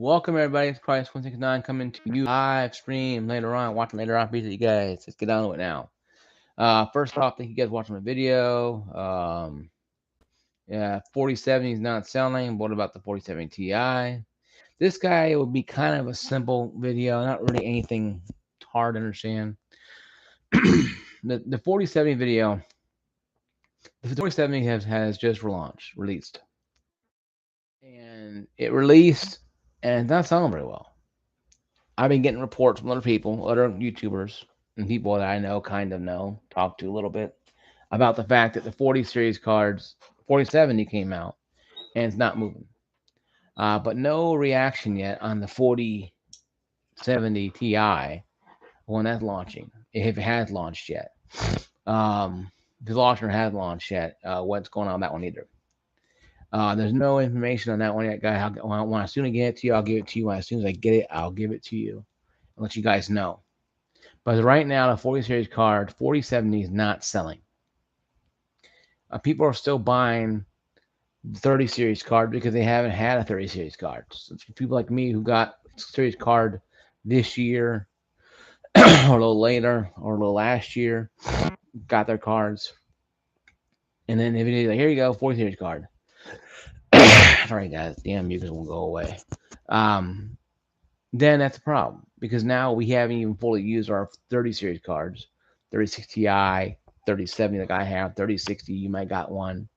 Welcome everybody. It's Price169 coming to you live stream later on. Watching later on. Appreciate you guys. Let's get down to it now. First off, thank you guys for watching the video. Yeah, 4070 is not selling. What about the 4070 Ti? This guy would be kind of a simple video, not really anything hard to understand. the 4070 video, the 4070 has just released, and it released, and it's not selling very well. I've been getting reports from other people, other YouTubers, and people that I know, kind of know, talk to a little bit about the fact that the 40 series cards, 4070 came out and it's not moving. But no reaction yet on the 4070 Ti when that's launching, if it has launched yet. The launcher has launched yet. What's going on with that one either? There's no information on that one yet, guys. When I soon as I get it to you, I'll give it to you. As soon as I get it, I'll give it to you and let you guys know. But right now, the 40 series card, 4070 is not selling. People are still buying the 30 series card because they haven't had a 30 series card. So people like me who got series card this year or a little later or a little last year got their cards. And then if like, here you go, 40 series card. Sorry, guys, damn mucus won't go away. Then that's a problem because now we haven't even fully used our 30 series cards, 3060 Ti, 3070 like I have, 3060 you might got one,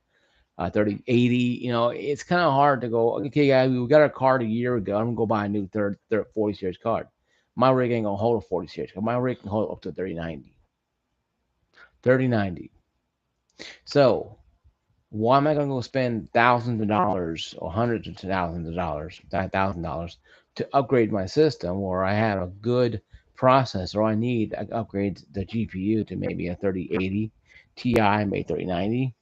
3080. It's kind of hard to go. Okay, guys, we got our card a year ago. I'm gonna go buy a new third 40 series card. My rig ain't gonna hold a 40 series card. My rig can hold up to 3090. 3090. So why am I going to go spend thousands of dollars or hundreds of thousands of dollars, $1,000 to upgrade my system where I have a good processor? I need to upgrade the GPU to maybe a 3080 Ti, maybe 3090,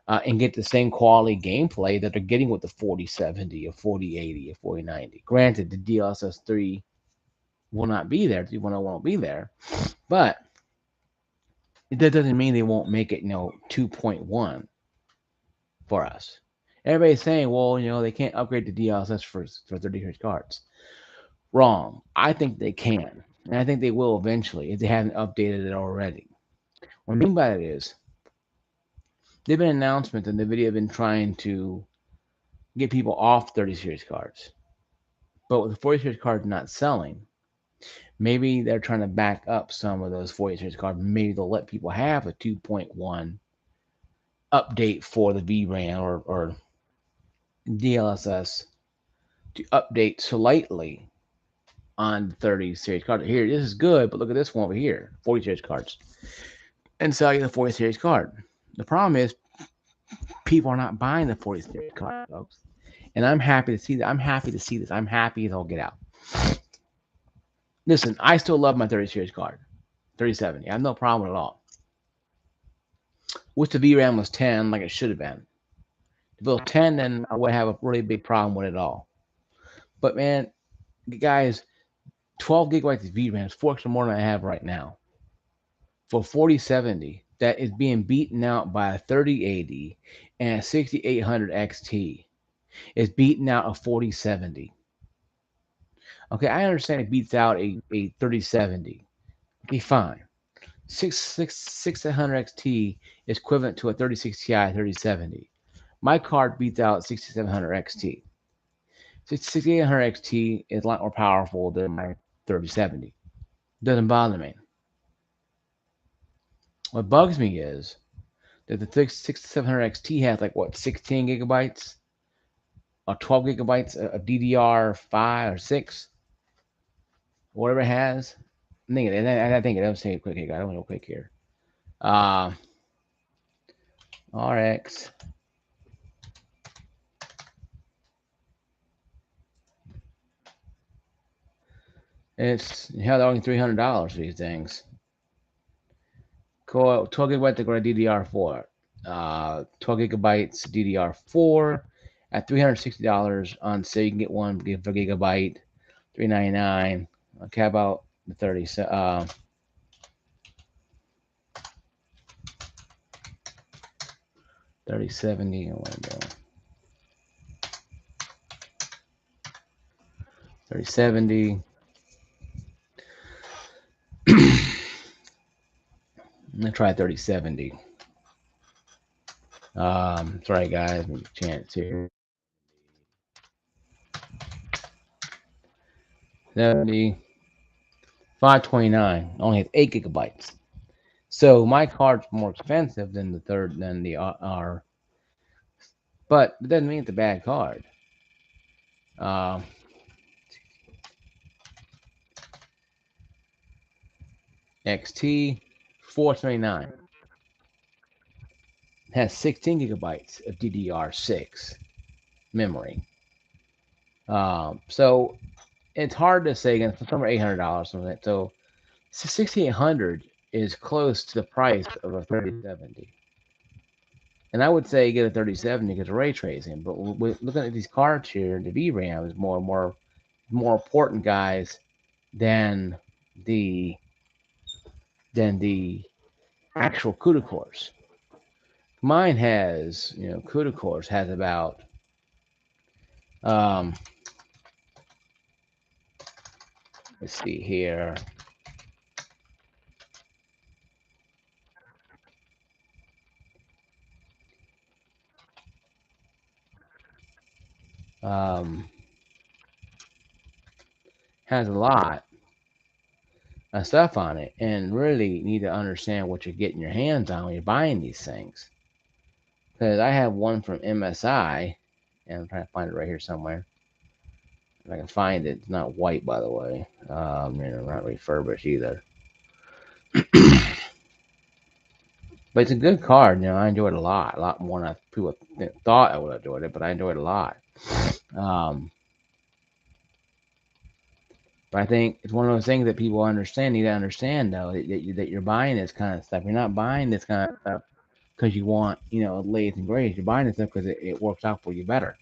and get the same quality gameplay that they're getting with the 4070 or 4080 or 4090. Granted, the DLSS 3 will not be there, 310 won't be there, but that doesn't mean they won't make it, 2.1 for us. Everybody's saying, well, they can't upgrade the DLSS for 30 hertz cards. Wrong. I think they can. And I think they will eventually if they haven't updated it already. What I mean by that is, there've been announcements and the video have been trying to get people off 30 series cards. But with the 40 series cards not selling, maybe they're trying to back up some of those 40 series cards. Maybe they'll let people have a 2.1 update for the VRAM or DLSS to update slightly on 30 series cards. Here, this is good, but look at this one over here, 40 series cards. And sell you the 40 series card. The problem is people are not buying the 40 series card, folks. And I'm happy to see that. I'm happy to see this. I'm happy as all get out. Listen, I still love my 30 series card, 3070. I have no problem at all. Wish the VRAM was 10 like it should have been. If it was 10, then I would have a really big problem with it all. But man, guys, 12 gigabytes of VRAM is 4 extra more than I have right now. For 4070, that is being beaten out by a 3080 and a 6800 XT. It's beaten out a 4070. Okay, I understand it beats out a 3070. Okay, fine. 6800 XT is equivalent to a 3060 Ti 3070. My card beats out 6700 XT. 6800 XT is a lot more powerful than my 3070. Doesn't bother me. What bugs me is that the 6700 XT has like what, 16 gigabytes or 12 gigabytes of DDR5 or 6, whatever it has. I think it. I'm saying it quick here. I don't know quick here. RX. It's hell only $300 for these things. 12 gigabytes to go to DDR4. 12 gigabytes DDR4 at $360 on sale. You can get one for gigabyte, $399. Okay, about the 3070 or whatever. 3070. Let's try 3070. Sorry guys, chance here. 70, 529 only has 8 GB. So my card's more expensive than the R, but it doesn't mean it's a bad card. Um, XT 429 has 16 GB of DDR6 memory. So it's hard to say again. It's somewhere $800 something. So 6800 is close to the price of a 3070. And I would say get a 3070 because of ray tracing. But looking at these cards here, the VRAM is more important, guys, than the the actual CUDA cores. Mine has, CUDA cores has about um, let's see here. Um, has a lot of stuff on it, and really need to understand what you're getting your hands on when you're buying these things. Because I have one from MSI, and I'm trying to find it right here somewhere. If I can find it, it's not white, by the way. Not refurbished either. But it's a good card. I enjoyed it a lot more than people thought I would have enjoyed it, but I enjoyed it a lot. Um, but I think it's one of those things that people need to understand, though, that you're buying this kind of stuff. You're not buying this kind of stuff because you want, lathes and grades. You're buying this stuff because it works out for you better.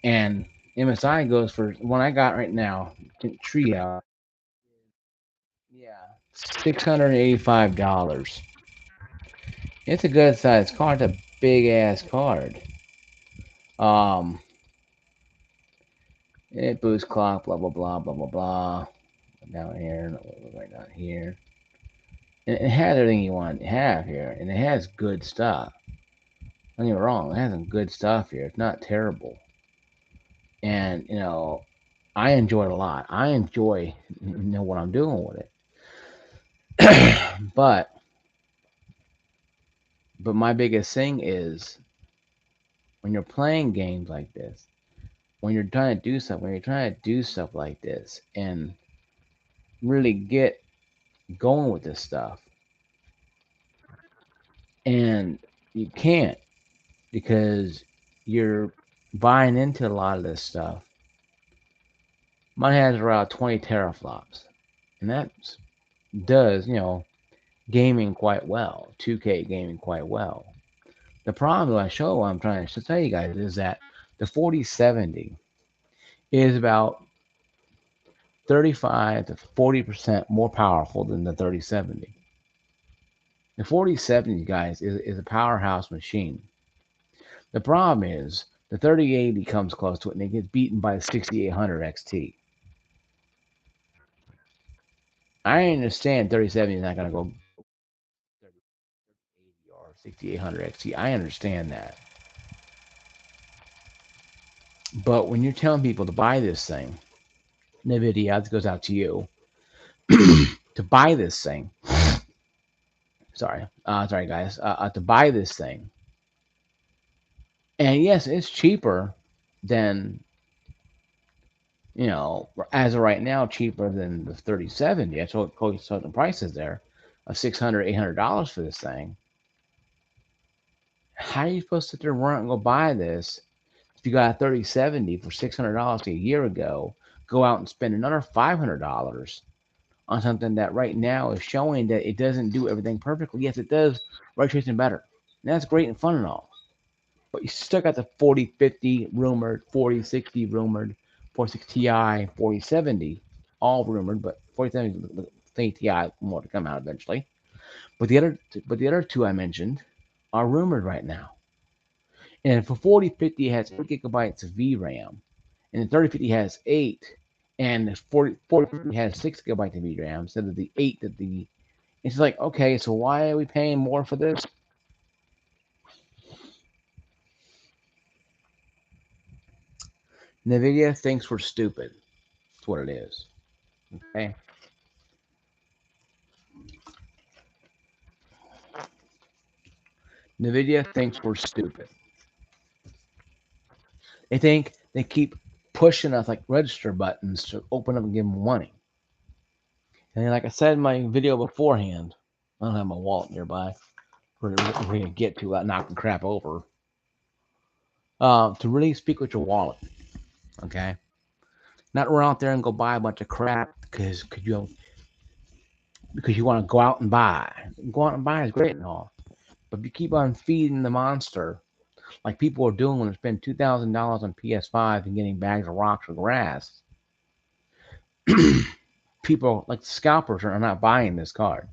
And MSI goes for one I got right now, Trio. Yeah, $685. It's a good size card. It's a big ass card. Um, it boosts clock, blah blah blah blah blah blah. Down here, right down here. And it has everything you want to have here, and it has good stuff. Don't get me wrong, it has some good stuff here. It's not terrible, and I enjoy it a lot. I enjoy what I'm doing with it. but my biggest thing is when you're playing games like this, when you're trying to do stuff, when you're trying to do stuff like this, and really get going with this stuff, and you can't because you're buying into a lot of this stuff. Mine has around 20 teraflops, and that does, gaming quite well, 2K gaming quite well. The problem I show, what I'm trying to tell you guys, is that the 4070 is about 35 to 40% more powerful than the 3070. The 4070, guys, is a powerhouse machine. The problem is the 3080 comes close to it and it gets beaten by the 6800 XT. I understand 3070 is not going to go 3080 or 6800 XT. I understand that. But when you're telling people to buy this thing, NVIDIA, this goes out to you, to buy this thing, sorry guys, to buy this thing, and yes, it's cheaper than, as of right now, cheaper than the 3070. That's what quotes certain prices there of $600, $800 for this thing. How are you supposed to sit there and run and go buy this if you got a 3070 for $600 a year ago? Go out and spend another $500 on something that right now is showing that it doesn't do everything perfectly. Yes, it does ray tracing better. And that's great and fun and all. But you still got the 4050 rumored, 4060 rumored, 4060 Ti, 4070, all rumored, but 4070 Ti more to come out eventually. But the other two I mentioned are rumored right now. And for 4050 it has 8 gigabytes of VRAM, and the 3050 has 8, and the 40 has 6 GB of VRAM instead of the 8 that the. It's like, okay, so why are we paying more for this? NVIDIA thinks we're stupid. That's what it is. Okay. NVIDIA thinks we're stupid. They think they keep pushing us like register buttons to open up and give them money. And like I said in my video beforehand, I don't have my wallet nearby. We're going to get to knocking crap over. To really speak with your wallet, okay? Not run out there and go buy a bunch of crap because you want to go out and buy. Go out and buy is great and all, but if you keep on feeding the monster like people are doing when they spend $2,000 on PS5 and getting bags of rocks or grass, people like scalpers are not buying this card.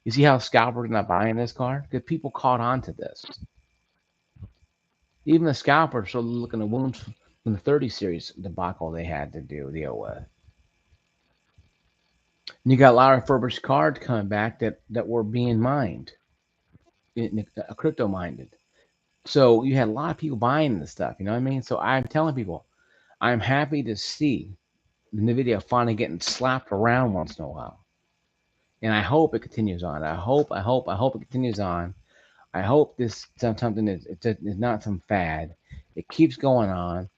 You see how scalpers are not buying this card? Because people caught on to this. Even the scalpers are looking at wounds from the 30 series debacle they had to deal with. And you got a lot of refurbished cards coming back that were being mined, crypto minded. So you had a lot of people buying this stuff. You know what I mean? So I'm telling people, I'm happy to see the NVIDIA finally getting slapped around once in a while. And I hope it continues on. I hope it continues on. I hope this something is not some fad. It keeps going on,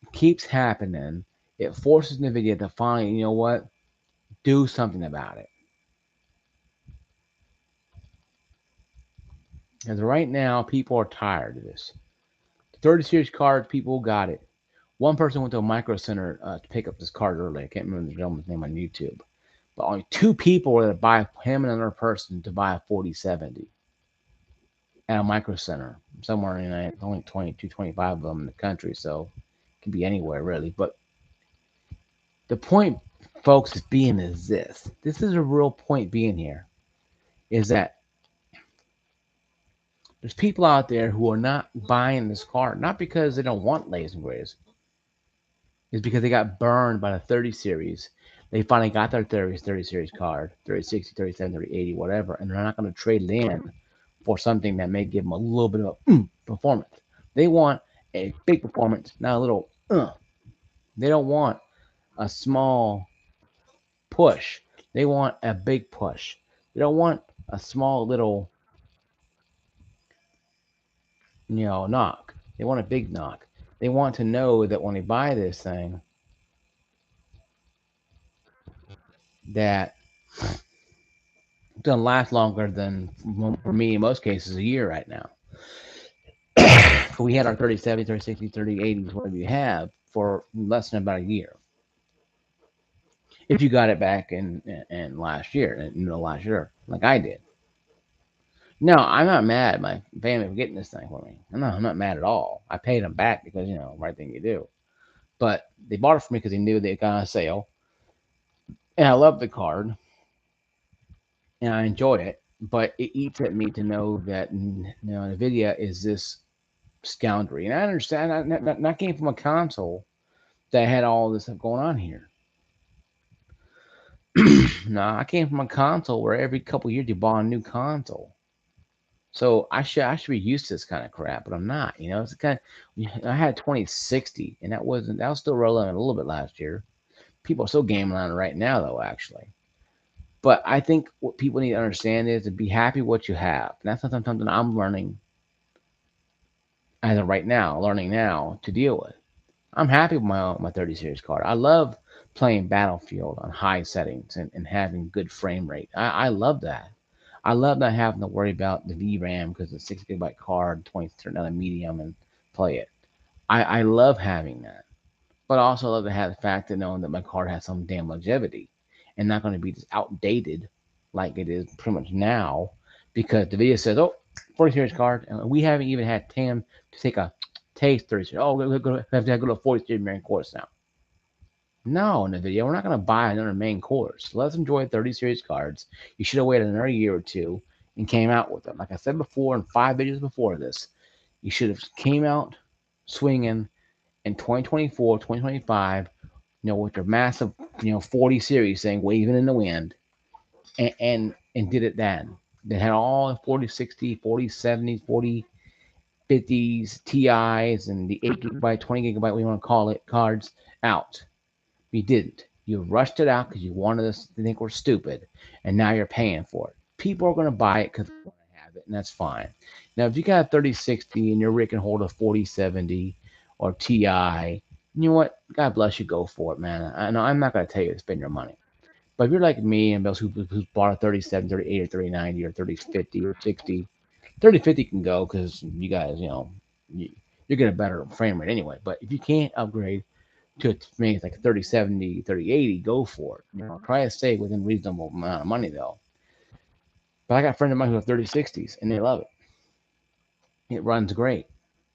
it keeps happening. It forces NVIDIA to finally, you know what, do something about it. Because right now, people are tired of this. 30 series cards, people got it. One person went to a micro center to pick up this card early. I can't remember the gentleman's name on YouTube. But only 2 people were to buy him and another person to buy a 4070 at a micro center somewhere in only 22, 25 of them in the country. So it can be anywhere really. But the point, folks, is being is this. This is a real point being here. Is that there's people out there who are not buying this card, not because they don't want latest and greatest. It's because they got burned by the 30 series. They finally got their 30 series card, 3060, 37, 3080, whatever, and they're not going to trade it in for something that may give them a little bit of a performance. They want a big performance, not a little. They don't want a small push. They want a big push. They don't want a small little, knock. They want a big knock. They want to know that when they buy this thing, that it's gonna last longer than, for me in most cases, a year right now. We had our 3070, 3060, 3080s, whatever you have, for less than about a year. If you got it back in last year, last year, like I did. No, I'm not mad at my family for getting this thing for me. I'm not mad at all. I paid them back because, right thing you do. But they bought it for me because they knew they got on sale. And I love the card and I enjoy it. But it eats at me to know that, NVIDIA is this scoundrel. And I understand, not came from a console that had all this stuff going on here. No, I came from a console where every couple years you bought a new console. So I should be used to this kind of crap, but I'm not. It's kind of, I had 2060, and that was still relevant a little bit last year. People are still gaming on it right now, though, actually. But I think what people need to understand is to be happy with what you have. And that's not something I'm learning as of right now, learning now to deal with. I'm happy with my 30 series card. I love playing Battlefield on high settings and having good frame rate. I love that. I love not having to worry about the VRAM because it's a 6 GB card, 20 turn down a medium and play it. I love having that. But I also love to have the fact of knowing that my card has some damn longevity and not going to be just outdated like it is pretty much now because the video says, oh, 40 series card, and we haven't even had time to take a taste 30 series. Oh, we have to go to a 40 series main course now. No, in the video, we're not going to buy another main course. Let's enjoy 30 series cards. You should have waited another year or two and came out with them. Like I said before in 5 videos before this, you should have came out swinging in 2024, 2025, with their massive, 40 series thing waving in the wind, and did it then. They had all 40, 60, 40, 70, 40, 50s, TIs, and the 8 gigabyte, 20 gigabyte, what you want to call it, cards out. You didn't. You rushed it out because you wanted us to think we're stupid, and now you're paying for it. People are going to buy it because they want to have it, and that's fine. Now, if you got a 3060 and you're Rick and hold a 4070 or TI, you know what? God bless you, go for it, man. I know I'm not going to tell you to spend your money. But if you're like me and those who's bought a 37, 38, or 3090 or 3050 or 60, 3050 can go because you guys, you get a better frame rate anyway. But if you can't upgrade to maybe like a 3070, 3080, go for it. Try to stay within reasonable amount of money though. But I got a friend of mine who have 3060s and they love it. It runs great.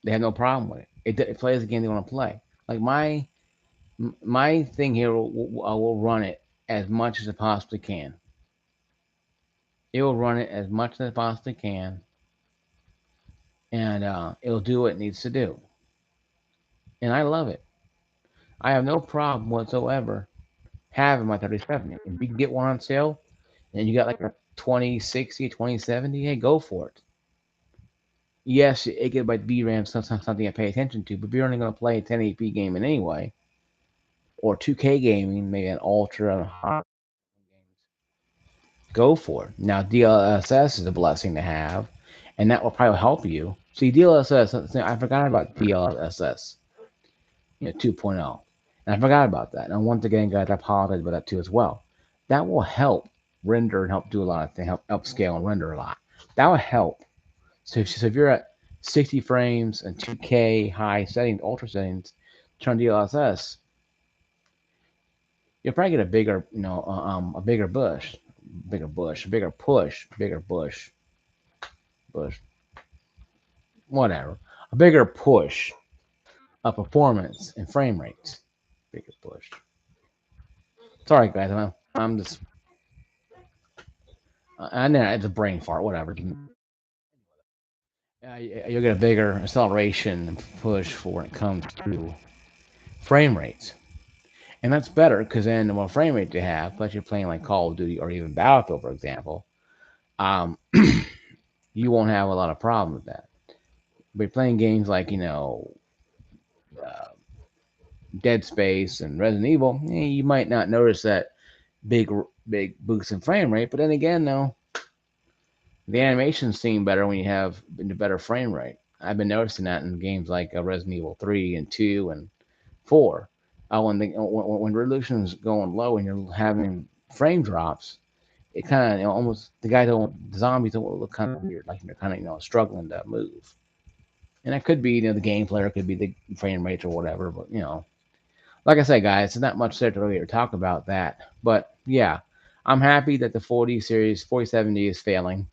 They have no problem with it. It plays the game they want to play. Like my thing here will run it as much as it possibly can. It will run it as much as it possibly can, and it'll do what it needs to do. And I love it. I have no problem whatsoever having my 3070. If you can get one on sale, and you got like a 2060, 2070, hey, go for it. Yes, 8 gigabyte VRAM is something I pay attention to, but if you're only going to play a 1080p gaming anyway, or 2K gaming, maybe an ultra high, go for it. Now, DLSS is a blessing to have, and that will probably help you. See, DLSS, I forgot about DLSS, 2.0. And I forgot about that. And once again, guys, I apologize about that too as well. That will help render and help do a lot of things, help upscale and render a lot. That will help. So if you're at 60 frames and 2K high settings, ultra settings, turn DLSS, you'll probably get a bigger, a bigger bush, bush, whatever, a bigger push of performance and frame rates, bigger push. Sorry, guys, I'm just, I know it's a brain fart, whatever. You'll get a bigger acceleration and push for when it comes to frame rates. And that's better because then the more frame rate you have, plus you're playing like Call of Duty or even Battlefield, for example, um, you won't have a lot of problem with that. But you're playing games like, uh, Dead Space and Resident Evil, you might not notice that big, big boost in frame rate. But then again, though, the animations seem better when you have the better frame rate. I've been noticing that in games like Resident Evil 3 and 2 and 4. When resolution's going low and you're having frame drops, it kind of almost the zombies don't look kind of weird, like they're kind of struggling to move. And that could be the gameplay, or it could be the frame rates or whatever. But like I said, guys, it's not much there to really talk about that. But yeah, I'm happy that the 4070 is failing.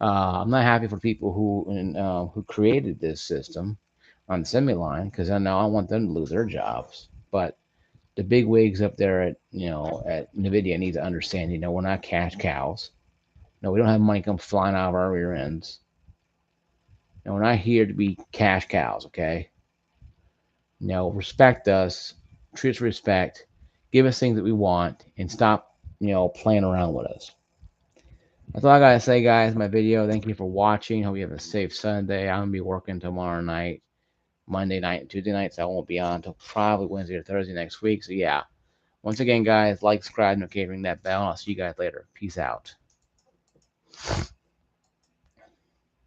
I'm not happy for people who created this system on the semi line because I know I want them to lose their jobs. But the big wigs up there at Nvidia need to understand. We're not cash cows. No, we don't have money come flying out of our rear ends. And we're not here to be cash cows. Okay. Respect us, treat us with respect, give us things that we want, and stop playing around with us. That's all I gotta say, guys. My video. Thank you for watching. Hope you have a safe Sunday. I'm gonna be working tomorrow night, Monday night, and Tuesday night, so I won't be on until probably Wednesday or Thursday next week. So yeah. Once again, guys, like, subscribe, and ring that bell. I'll see you guys later. Peace out.